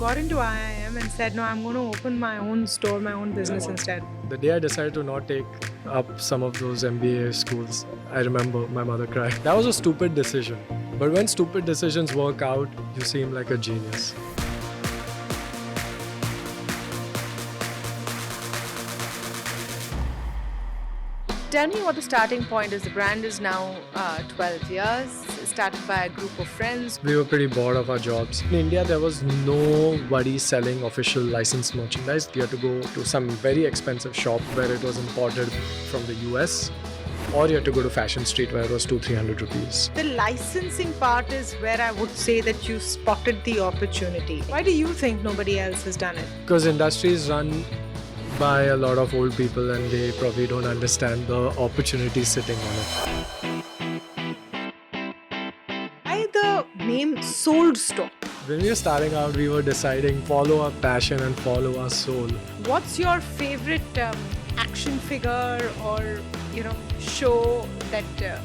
got into IIM and said, no, I'm going to open my own store, my own business instead? The day I decided to not take up some of those MBA schools, I remember my mother cried. That was a stupid decision. But when stupid decisions work out, you seem like a genius. Tell me what the starting point is. The brand is now 12 years, started by a group of friends. We were pretty bored of our jobs. In India, there was nobody selling official licensed merchandise. You had to go to some very expensive shop where it was imported from the US, or you had to go to Fashion Street where it was 200-300 rupees. The licensing part is where I would say that you spotted the opportunity. Why do you think nobody else has done it? Because industry is run by a lot of old people and they probably don't understand the opportunity sitting on it. Why the name Sold Store? When we were starting out, we were deciding follow our passion and follow our soul. What's your favorite action figure or show that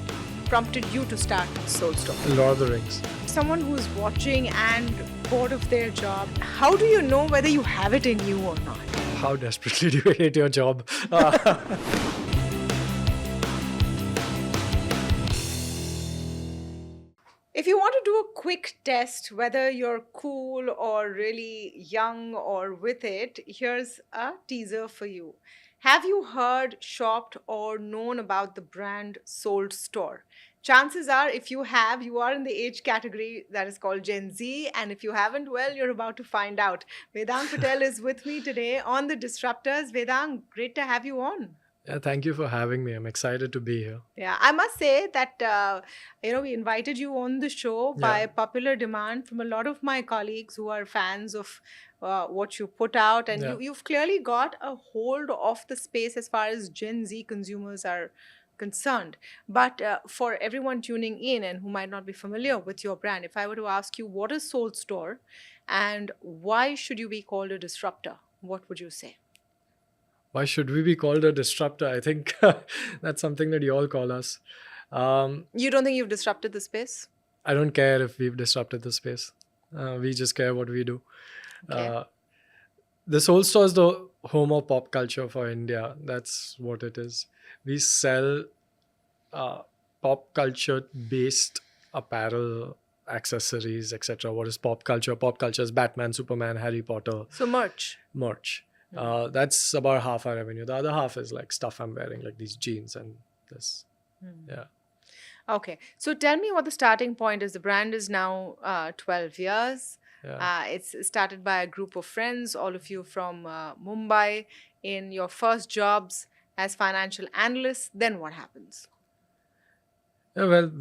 prompted you to start Sold Store? Lord of the Rings. Someone who's watching and bored of their job, how do you know whether you have it in you or not? How desperately do you hate your job? If you want to do a quick test whether you're cool or really young or with it, here's a teaser for you. Have you heard, shopped, or known about the brand Sold Store? Chances are, if you have, you are in the age category that is called Gen Z. And if you haven't, well, you're about to find out. Vedang Patel is with me today on The Disruptors. Vedang, great to have you on. Yeah, thank you for having me. I'm excited to be here. Yeah, I must say that, we invited you on the show by popular demand from a lot of my colleagues who are fans of what you put out. And you've clearly got a hold of the space as far as Gen Z consumers are concerned. But for everyone tuning in and who might not be familiar with your brand, if I were to ask you, what is Sold Store and why should you be called a disruptor? What would you say? Why should we be called a disruptor? I think that's something that you all call us. You don't think you've disrupted the space? I don't care if we've disrupted the space. We just care what we do. Okay. The Soul Store is the home of pop culture for India. That's what it is. We sell pop culture-based apparel, accessories, etc. What is pop culture? Pop culture is Batman, Superman, Harry Potter. So merch. That's about half our revenue. The other half is like stuff I'm wearing, like these jeans and this. Yeah. Okay. So tell me what the starting point is. The brand is now 12 years. Yeah. It's started by a group of friends, all of you from Mumbai, in your first jobs as financial analysts. Then what happens? Yeah, well,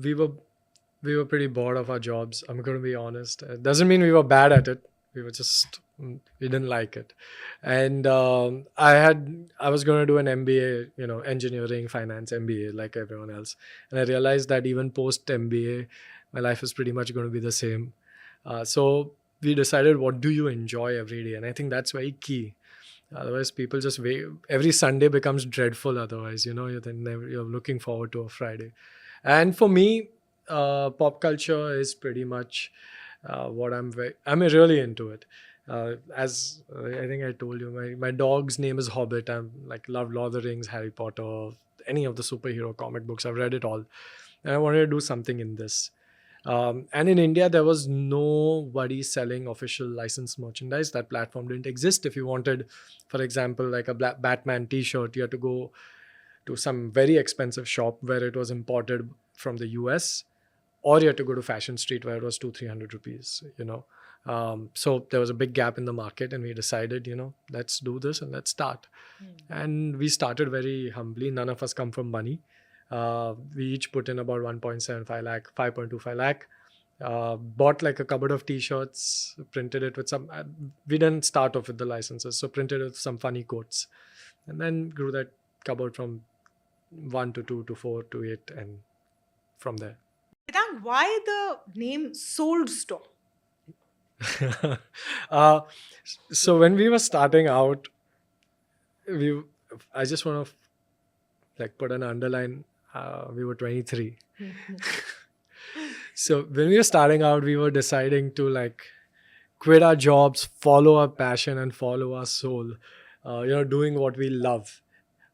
we were pretty bored of our jobs. I'm going to be honest. It doesn't mean we were bad at it. We didn't like it. And I was going to do an MBA, engineering, finance MBA like everyone else. And I realized that even post MBA, my life is pretty much going to be the same. So we decided, what do you enjoy every day? And I think that's very key. Otherwise, people just wait. Every Sunday becomes dreadful. Otherwise, you're looking forward to a Friday. And for me, pop culture is pretty much what I'm really into it. As I think I told you, my dog's name is Hobbit. I'm love Lord of the Rings, Harry Potter, any of the superhero comic books. I've read it all. And I wanted to do something in this. And in India, there was nobody selling official licensed merchandise. That platform didn't exist. If you wanted, for example, like a Batman t-shirt, you had to go to some very expensive shop where it was imported from the US, or you had to go to Fashion Street where it was 200-300 rupees, So there was a big gap in the market and we decided, let's do this and let's start. And we started very humbly. None of us come from money. We each put in about 1.75 lakh, 5.25 lakh. Bought like a cupboard of t-shirts, printed it with some, we didn't start off with the licenses, so printed it with some funny quotes. And then grew that cupboard from 1 to 2 to 4 to 8 and from there. Vedang, why the name Sold Store? So when we were starting out, I just want to put an underline. We were 23. So when we were starting out, we were deciding to quit our jobs, follow our passion and follow our soul, doing what we love.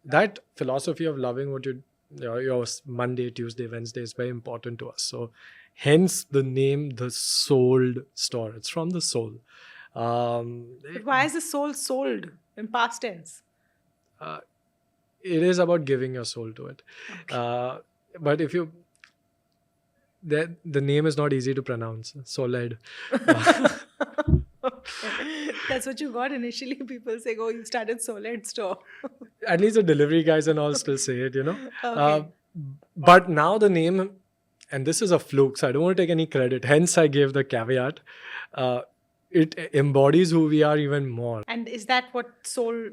That philosophy of loving what your Monday, Tuesday, Wednesday is very important to us. So hence the name, the Souled Store. It's from the soul. But why is the soul sold in past tense? It is about giving your soul to it. Okay. But if you, the name is not easy to pronounce. Soled. Okay. That's what you got initially. People say, "Oh, you started Solid Store." At least the delivery guys and all still say it, Okay. But now the name, and this is a fluke, so I don't want to take any credit. Hence, I gave the caveat. It embodies who we are even more. And is that what soul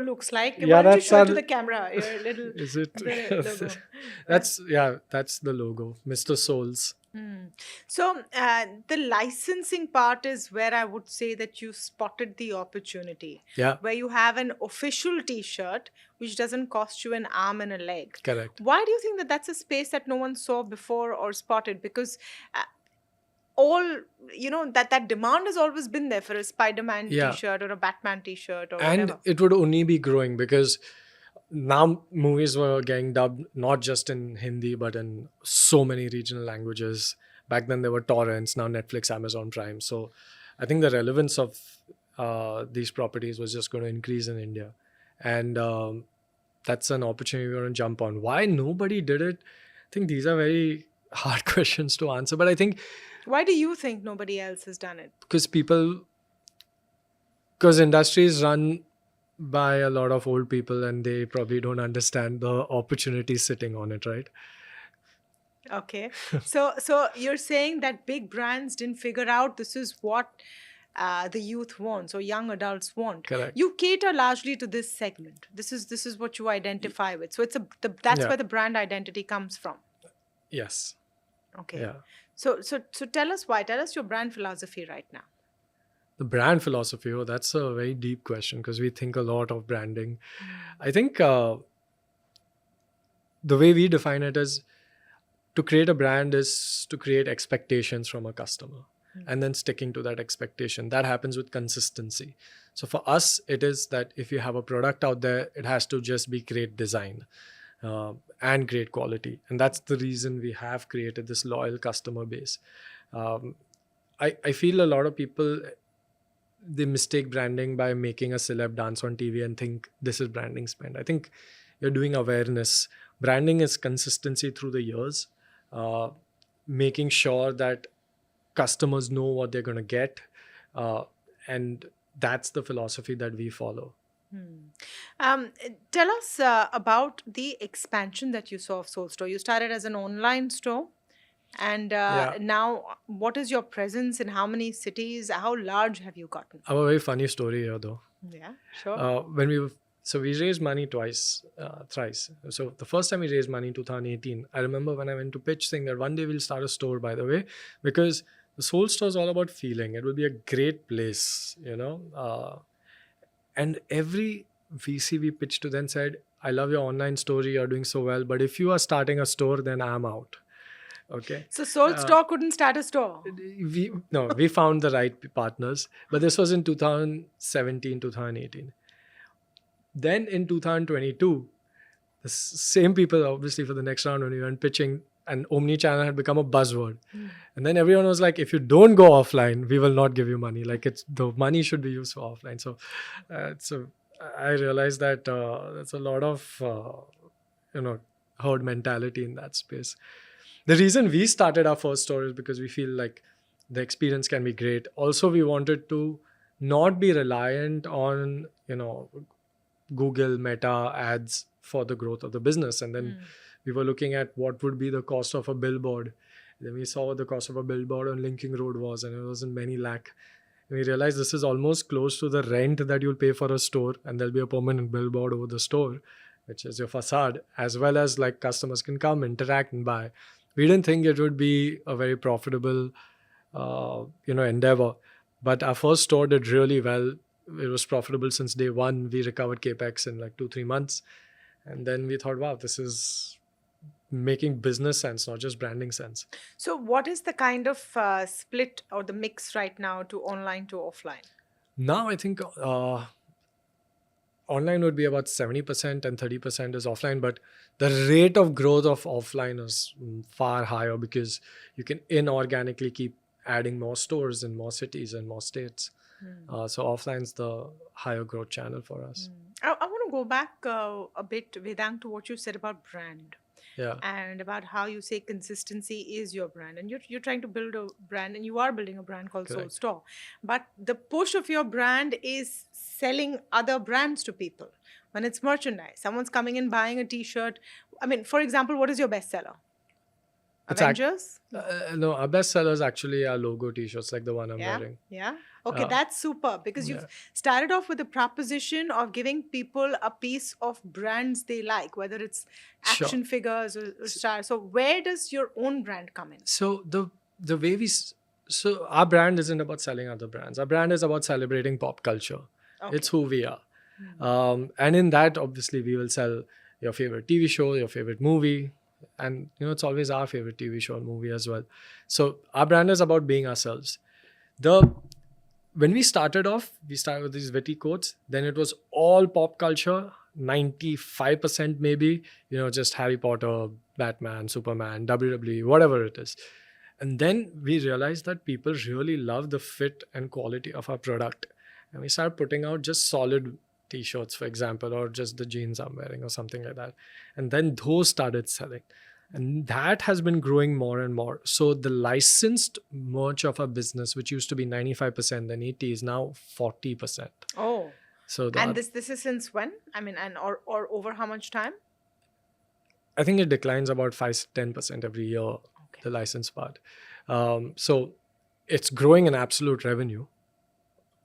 looks like? Yeah, Why don't you that's show it our- to the camera? Your little Is it? the logo. That's the logo, Mr. Souls. So the licensing part is where I would say that you spotted the opportunity. Yeah. Where you have an official T-shirt which doesn't cost you an arm and a leg. Correct. Why do you think that that's a space that no one saw before or spotted? Because that demand has always been there for a Spider-Man T-shirt or a Batman T-shirt or And whatever. it would only be growing because now movies were getting dubbed not just in Hindi but in so many regional languages. Back then there were torrents, now Netflix, Amazon Prime. So I think the relevance of these properties was just going to increase in India. And that's an opportunity we're going to jump on. Why nobody did it? I think these are very hard questions to answer. But I think... Why do you think nobody else has done it? Because industry is run by a lot of old people and they probably don't understand the opportunity sitting on it, right? Okay. So you're saying that big brands didn't figure out this is what the youth wants or young adults want. Correct. You cater largely to this segment. This is what you identify with. So that's where the brand identity comes from. Yes. Okay. Yeah. So tell us why. Tell us your brand philosophy right now. The brand philosophy, that's a very deep question because we think a lot of branding. I think the way we define it is to create a brand is to create expectations from a customer and then sticking to that expectation. That happens with consistency. So for us, it is that if you have a product out there, it has to just be great design and great quality. And that's the reason we have created this loyal customer base. I feel a lot of people... they mistake branding by making a celeb dance on TV and think this is branding spend. I think you're doing awareness. Branding is consistency through the years, making sure that customers know what they're going to get. And that's the philosophy that we follow. Tell us about the expansion that you saw of Soul Store. You started as an online store. And now, what is your presence in how many cities? How large have you gotten? I have a very funny story here, though. Yeah, sure. We raised money thrice. So the first time we raised money in 2018, I remember when I went to pitch saying that one day we'll start a store, by the way, because the Soul Store is all about feeling. It will be a great place, and every VC we pitched to then said, I love your online story, you're doing so well, but if you are starting a store, then I'm out. Okay. So Soul Store couldn't start a store? We found the right partners, but this was in 2017, 2018. Then in 2022, the same people, obviously for the next round when we went pitching, and omni-channel had become a buzzword. And then everyone was like, if you don't go offline, we will not give you money. Like the money should be used for offline. So I realized that there's a lot of, herd mentality in that space. The reason we started our first store is because we feel like the experience can be great. Also, we wanted to not be reliant on, Google Meta ads for the growth of the business. And then we were looking at what would be the cost of a billboard. Then we saw what the cost of a billboard on Linking Road was, and it was in many lakh. And we realized this is almost close to the rent that you'll pay for a store, and there'll be a permanent billboard over the store, which is your facade, as well as like customers can come, interact and buy. We didn't think it would be a very profitable, endeavor. But our first store did really well. It was profitable since day one. We recovered capex in like 2-3 months. And then we thought, wow, this is making business sense, not just branding sense. So what is the kind of split or the mix right now to online to offline? Now I think online would be about 70% and 30% is offline, but the rate of growth of offline is far higher because you can inorganically keep adding more stores in more cities and more states. So offline's the higher growth channel for us. I want to go back a bit, Vedang, to what you said about brand. Yeah. And about how you say consistency is your brand, and you're trying to build a brand, and you are building a brand called Soul Correct. Store. But the push of your brand is selling other brands to people. When it's merchandise, someone's coming in buying a T-shirt. I mean, for example, what is your bestseller? It's Avengers? No, our best sellers actually are logo T-shirts like the one I'm Yeah, wearing. yeah. Okay, that's super because you've Yeah. started off with the proposition of giving people a piece of brands they like, whether it's Sure. action figures or stars. So where does your own brand come in? So the way so our brand isn't about selling other brands. Our brand is about celebrating pop culture. Okay. It's who we are. And in that, obviously, we will sell your favorite TV show, your favorite movie, and it's always our favorite TV show or movie as well. So our brand is about being ourselves. When we started off, we started with these witty quotes. Then it was all pop culture, 95% maybe, just Harry Potter, Batman, Superman, WWE, whatever it is. And then we realized that people really love the fit and quality of our product. And we started putting out just solid T-shirts, for example, or just the jeans I'm wearing or something like that. And then those started selling. And that has been growing more and more. So the licensed merch of our business, which used to be 95%, then 80%, is now 40%. Oh. So and this is since when? I mean, or over how much time? I think it declines about 5-10% every year, okay, the license part. So it's growing in absolute revenue,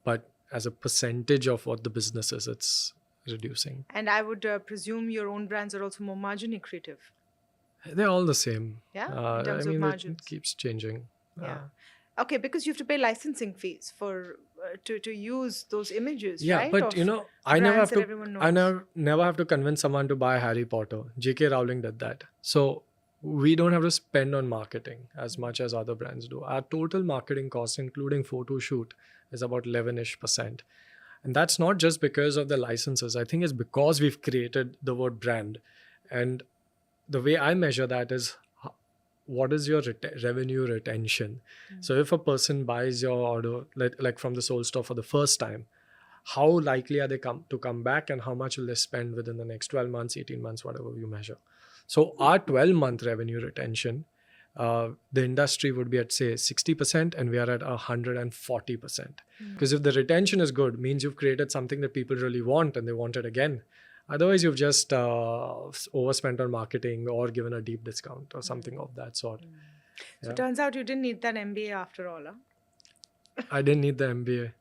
but as a percentage of what the business is, it's reducing. And I would presume your own brands are also more margin accretive. They're all the same. Yeah, in terms of margins. It keeps changing. Yeah. Okay, because you have to pay licensing fees for to use those images, yeah, right? But I never have to convince someone to buy Harry Potter. J.K. Rowling did that. So we don't have to spend on marketing as much as other brands do. Our total marketing cost, including photo shoot, is about 11-ish%. And that's not just because of the licenses. I think it's because we've created the word brand. And the way I measure that is, what is your revenue retention? So if a person buys your order, like from the Soul Store for the first time, how likely are they to come back, and how much will they spend within the next 12 months, 18 months, whatever you measure? So our 12-month revenue retention, the industry would be at, say, 60%, and we are at 140%. Because if the retention is good, means you've created something that people really want and they want it again. Otherwise, you've just overspent on marketing or given a deep discount or something of that sort. So it turns out you didn't need that MBA after all, huh? I didn't need the MBA.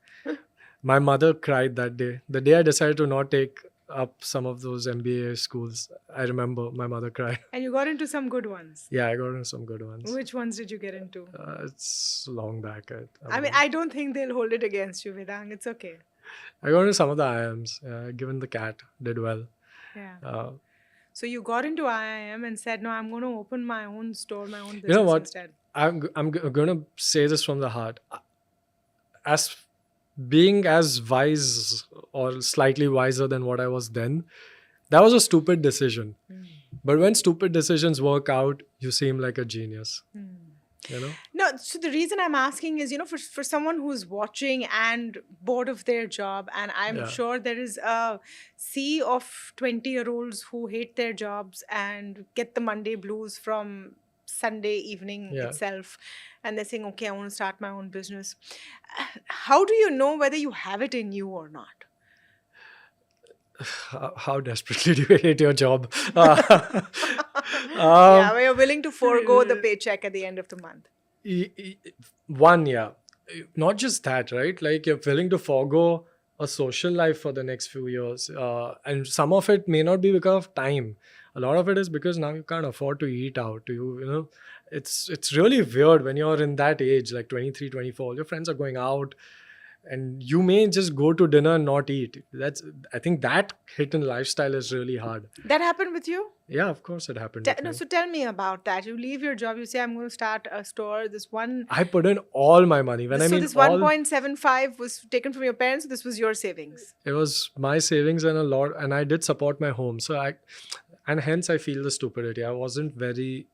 My mother cried that day. The day I decided to not take up some of those MBA schools, I remember my mother cried. And you got into some good ones? Yeah, I got into some good ones. Which ones did you get into? It's long back. I mean, I don't think they'll hold it against you, Vedang. It's okay. I got into some of the IIMs. Given the cat, did well. Yeah. So you got into IIM and said, no, I'm going to open my own store, my own business you know what? instead. I'm going to say this from the heart. As being as wise or slightly wiser than what I was then, that was a stupid decision. But when stupid decisions work out, you seem like a genius. No, so the reason I'm asking is, for someone who's watching and bored of their job, and I'm sure there is a sea of 20-year-olds who hate their jobs and get the Monday blues from Sunday evening itself, and they're saying, okay, I want to start my own business. How do you know whether you have it in you or not? How desperately do you hate your job? Yeah, where you're willing to forego the paycheck at the end of the month. Not just that, right? Like, you're willing to forego a social life for the next few years. And some of it may not be because of time. A lot of it is because now you can't afford to eat out. It's really weird when you're in that age, like 23, 24. All your friends are going out. and you may just go to dinner and not eat. I think that hidden lifestyle is really hard. That happened with you? Yeah, of course it happened with me. So tell me about that. You leave your job, you say, I'm going to start a store. I put in all my money. This 1.75 was taken from your parents. This was your savings. It was my savings and I did support my home. And hence I feel the stupidity. I wasn't very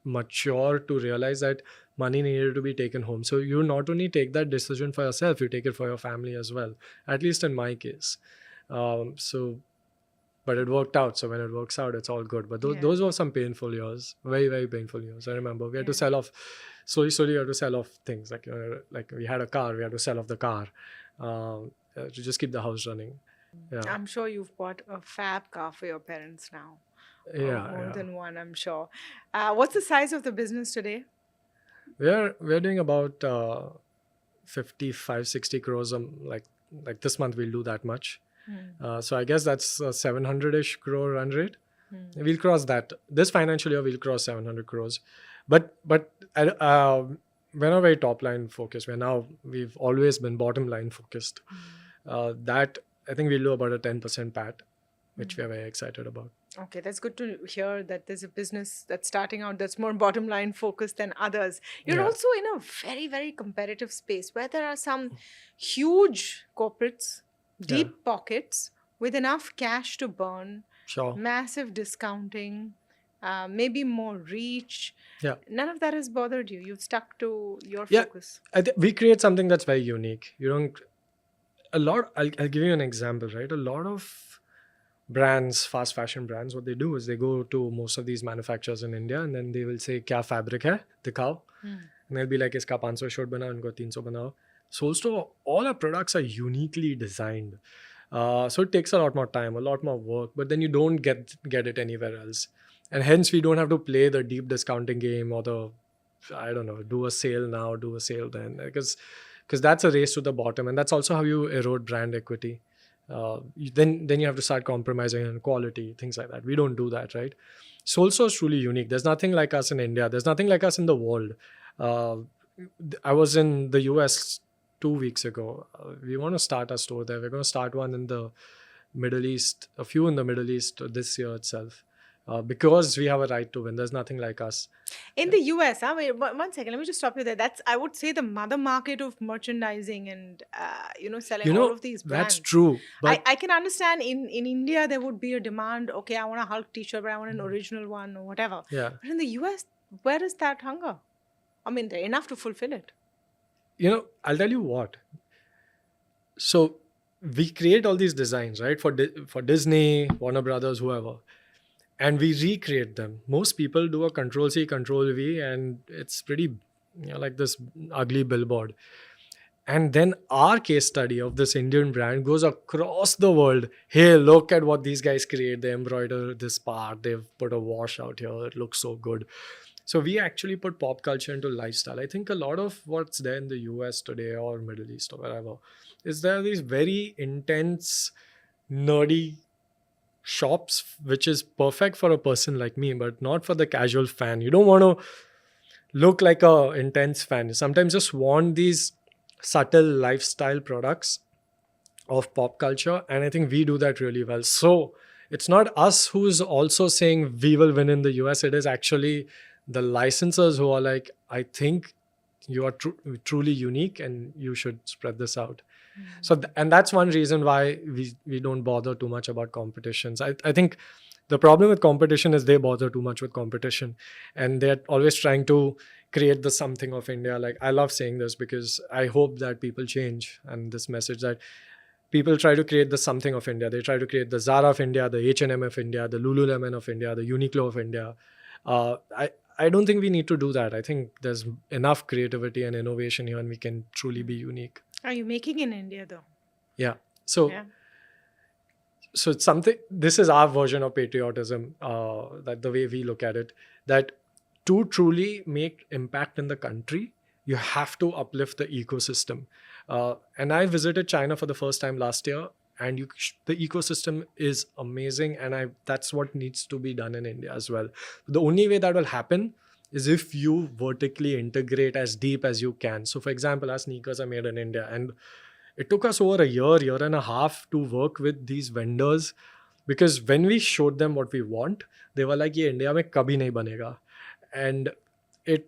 mature to realize that money needed to be taken home. So you not only take that decision for yourself, you take it for your family as well. At least in my case. But it worked out. So when it works out, it's all good. But those were some painful years, very, very painful years. I remember we had to sell off, slowly we had to sell off things. Like we had a car, we had to sell off the car to just keep the house running. Yeah. I'm sure you've bought a fab car for your parents now. Yeah, more than one, I'm sure. What's the size of the business today? We're doing about 55-60 crores. Like this month we'll do that much. So I guess that's a 700-ish crore run rate. We'll cross that. This financial year we'll cross 700 crores. But we're not very top line focused. We've always been bottom line focused. That I think we'll do about a 10% PAT, which we are very excited about. Okay, that's good to hear that there's a business that's starting out that's more bottom line focused than others. You're also in a very, very competitive space where there are some huge corporates, deep pockets with enough cash to burn, massive discounting, maybe more reach. Yeah. None of that has bothered you. You've stuck to your focus. We create something that's very unique. I'll give you an example, right? A lot of brands, fast fashion brands, what they do is they go to most of these manufacturers in India and then they will say, kya fabric hai? Dikhao. And they'll be like, iska 500 short banao, inko 300 banao. Soul Store, all our products are uniquely designed. So it takes a lot more time, a lot more work, but then you don't get it anywhere else. And hence we don't have to play the deep discounting game or do a sale now, do a sale then. Because that's a race to the bottom, and that's also how you erode brand equity. Then you have to start compromising on quality, things like that. We don't do that, right? Soul Store is truly unique. There's nothing like us in India. There's nothing like us in the world. I was in the US 2 weeks ago. We want to start a store there. We're going to start one in the Middle East, a few in the Middle East this year itself. Because we have a right to win. There's nothing like us. In the US, wait, 1 second, let me just stop you there. That's, I would say, the mother market of merchandising and, selling all of these brands. That's true. But I can understand in India, there would be a demand, okay, I want a Hulk t-shirt, but I want an original one or whatever. Yeah. But in the US, where is that hunger? I mean, they're enough to fulfill it. I'll tell you what. So we create all these designs, right? For Disney, Warner Brothers, whoever. And we recreate them. Most people do a Control-C, Control-V, and it's pretty, like this ugly billboard. And then our case study of this Indian brand goes across the world. Hey, look at what these guys create. They embroider this part. They've put a wash out here. It looks so good. So we actually put pop culture into lifestyle. I think a lot of what's there in the US today or Middle East or wherever is there are these very intense, nerdy shops, which is perfect for a person like me, but not for the casual fan. You don't want to look like a intense fan. You sometimes just want these subtle lifestyle products of pop culture, and I think we do that really well. So it's not us who's also saying we will win in the US. It is actually the licensors who are like, I think you are truly unique and you should spread this out. So and that's one reason why we don't bother too much about competitions. I think the problem with competition is they bother too much with competition, and they're always trying to create the something of India. Like, I love saying this because I hope that people change, and this message that people try to create the something of India. They try to create the Zara of India, the H&M of India, the Lululemon of India, the Uniqlo of India. I don't think we need to do that. I think there's enough creativity and innovation here, and we can truly be unique. Are you making in India though? Yeah. So it's something, this is our version of patriotism, that the way we look at it, that to truly make impact in the country, you have to uplift the ecosystem. And I visited China for the first time last year, and the ecosystem is amazing, and that's what needs to be done in India as well. The only way that will happen is if you vertically integrate as deep as you can. So for example, our sneakers are made in India, and It took us over a year and a half to work with these vendors, because when we showed them what we want, they were like, "ये India में कभी नहीं बनेगा," and it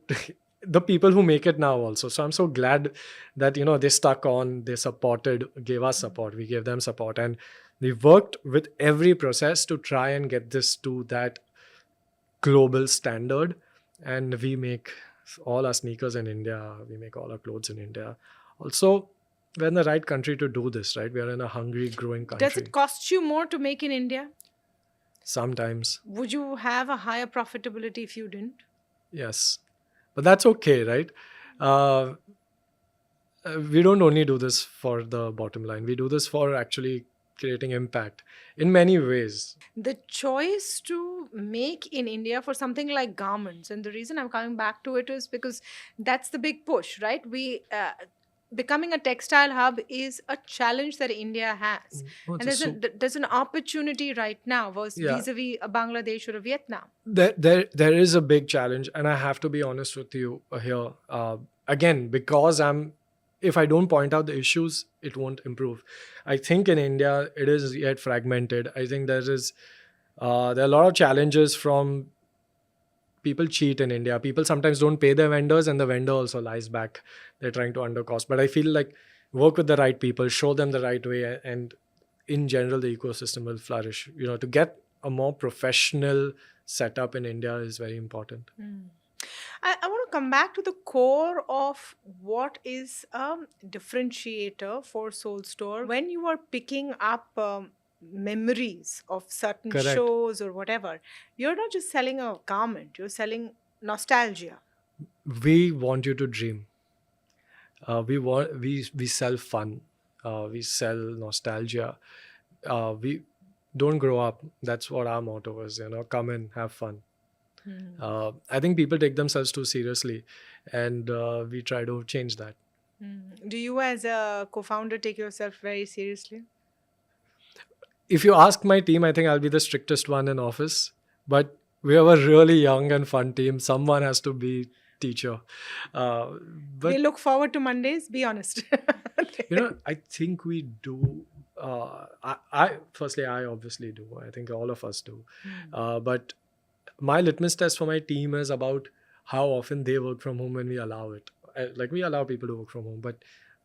the people who make it now also. So I'm so glad that they stuck on, they supported, gave us support, we gave them support, and we worked with every process to try and get this to that global standard. And we make all our sneakers in India, we make all our clothes in India. Also, we're in the right country to do this, right? We are in a hungry, growing country. Does it cost you more to make in India? Sometimes. Would you have a higher profitability if you didn't? Yes, but that's okay, right? We don't only do this for the bottom line. We do this for actually creating impact in many ways. The choice to make in India for something like garments, and the reason I'm coming back to it is because that's the big push, right? Becoming a textile hub is a challenge that India has. Oh, And there's an opportunity right now vis-a-vis a Bangladesh or a Vietnam. There is a big challenge, and I have to be honest with you here. Again, because if I don't point out the issues, it won't improve. I think in India, it is yet fragmented. I think there are a lot of challenges from people cheat in India. People sometimes don't pay their vendors, and the vendor also lies back. They're trying to undercost. But I feel like work with the right people, show them the right way, and in general, the ecosystem will flourish. To get a more professional setup in India is very important. I want to come back to the core of what is a differentiator for Soul Store. When you are picking up memories of certain Correct. shows or whatever, you're not just selling a garment, you're selling nostalgia. We want you to dream. We sell fun. We sell nostalgia. We don't grow up. That's what our motto is. Come in, have fun. I think people take themselves too seriously, and we try to change that. Do you, as a co-founder, take yourself very seriously? If you ask my team, I think I'll be the strictest one in office. But we have a really young and fun team. Someone has to be teacher. But they look forward to Mondays. Be honest. I think we do. I obviously do. I think all of us do. But my litmus test for my team is about how often they work from home when we allow it. We allow people to work from home, but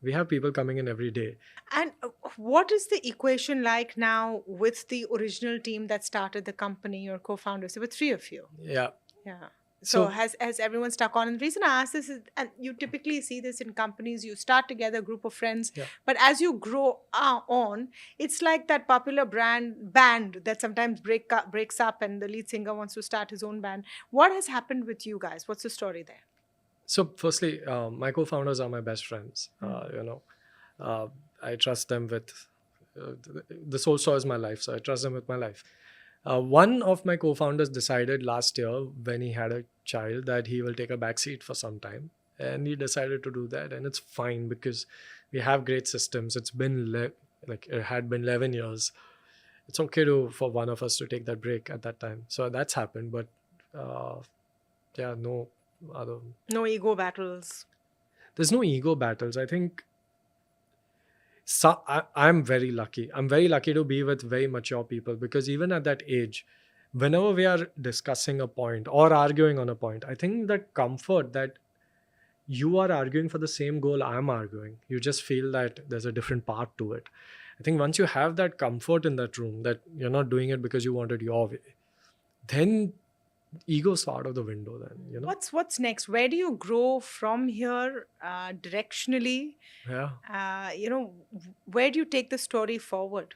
we have people coming in every day. And what is the equation like now with the original team that started the company, your co-founders? There were 3 of you. Yeah. So has everyone stuck on? And the reason I ask this is, and you typically see this in companies, you start together, a group of friends, but as you grow on, it's like that popular band that sometimes breaks up and the lead singer wants to start his own band. What has happened with you guys? What's the story there? So firstly, my co-founders are my best friends. I trust them with, the Soul Store is my life, so I trust them with my life. One of my co-founders decided last year when he had a child that he will take a backseat for some time, and he decided to do that, and it's fine because we have great systems. It's been it had been 11 years. It's okay for one of us to take that break at that time. So that's happened, but no ego battles. There's no ego battles. I think I'm very lucky. I'm very lucky to be with very mature people, because even at that age, whenever we are discussing a point or arguing on a point, I think that comfort that you are arguing for the same goal I'm arguing, you just feel that there's a different part to it. I think once you have that comfort in that room, that you're not doing it because you wanted your way, then ego's out of the window. Then what's next? Where do you grow from here directionally? Where do you take the story forward?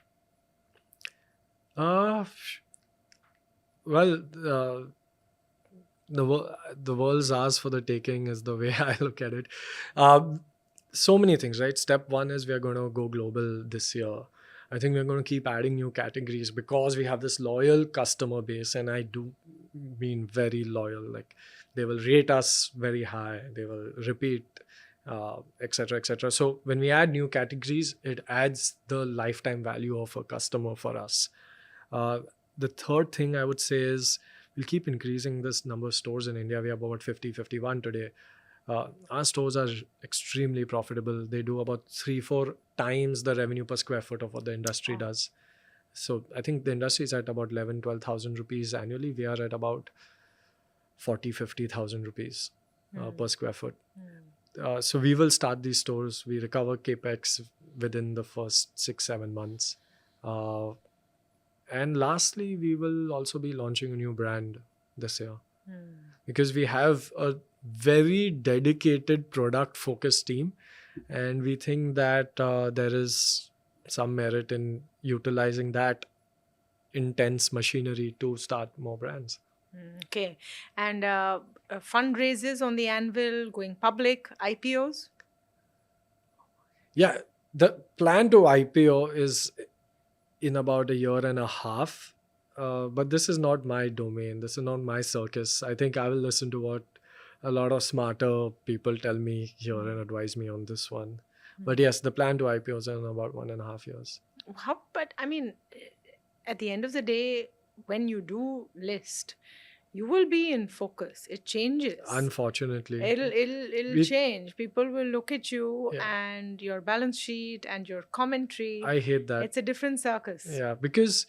Well, the world's ours for the taking is the way I look at it. So many things, right? Step 1 is we are going to go global this year. I think we're going to keep adding new categories because we have this loyal customer base, and I do mean very loyal. Like, they will rate us very high, they will repeat, etc., etc. So when we add new categories, it adds the lifetime value of a customer for us. The third thing I would say is we'll keep increasing this number of stores in India. We have about 50, 51 today. Our stores are extremely profitable. They do about 3-4 times the revenue per square foot of what the industry does. So I think the industry is at about 11,000-12,000 rupees annually. We are at about 40,000-50,000 rupees per square foot. So we will start these stores. We recover capex within the first 6-7 months. And lastly, we will also be launching a new brand this year, because we have a very dedicated product focused team, and we think that there is some merit in utilizing that intense machinery to start more brands. Okay. And fundraisers on the anvil, going public, IPOs? Yeah, the plan to IPO is in about a year and a half. But this is not my domain. This is not my circus. I think I will listen to what a lot of smarter people tell me here and advise me on this one. But yes, the plan to IPO is in about 1.5 years. But I mean, at the end of the day, when you do list, you will be in focus. It changes. Unfortunately, it'll change. People will look at you Yeah. and your balance sheet and your commentary. I hate that. It's a different circus. Yeah, because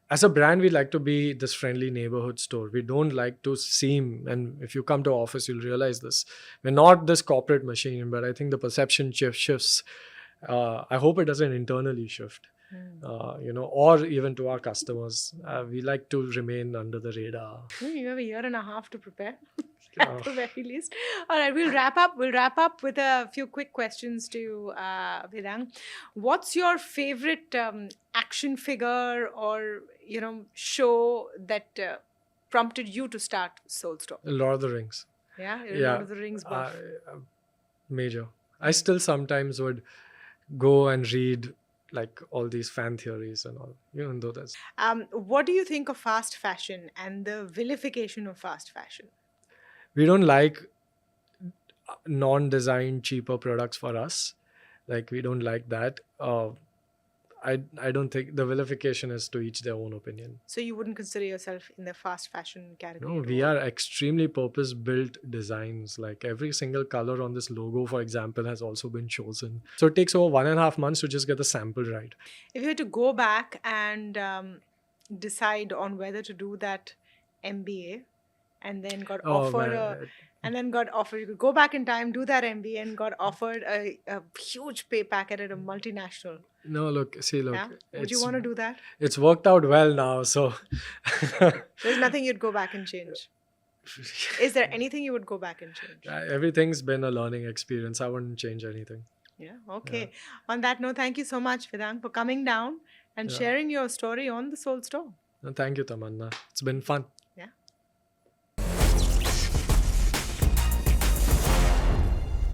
as a brand, we like to be this friendly neighborhood store. We don't like to seem, and if you come to office, you'll realize this. We're not this corporate machine, but I think the perception shifts. I hope it doesn't internally shift. Or even to our customers. We like to remain under the radar. You have a year and a half to prepare, at the very least. All right, we'll wrap up. We'll wrap up with a few quick questions to Vedang. What's your favorite action figure or show that prompted you to start Soul Store? Lord of the Rings. Yeah, Lord of the Rings buff. Major. I still sometimes would go and read like all these fan theories and all, even though that's... What do you think of fast fashion and the vilification of fast fashion? We don't like non-designed cheaper products for us. Like, we don't like that. I don't think the vilification is to each their own opinion. So you wouldn't consider yourself in the fast fashion category? No, we are extremely purpose-built designs. Like, every single color on this logo, for example, has also been chosen. So it takes over 1.5 months to just get the sample right. If you had to go back and decide on whether to do that MBA and then got offered you could go back in time, do that MBA, and got offered a huge pay packet at a multinational. No, look. Yeah? Would you want to do that? It's worked out well now, so... There's nothing you'd go back and change. Is there anything you would go back and change? Everything's been a learning experience. I wouldn't change anything. Yeah, okay. On that note, thank you so much, Vedang, for coming down and sharing your story on the Soul Store. Thank you, Tamanna. It's been fun.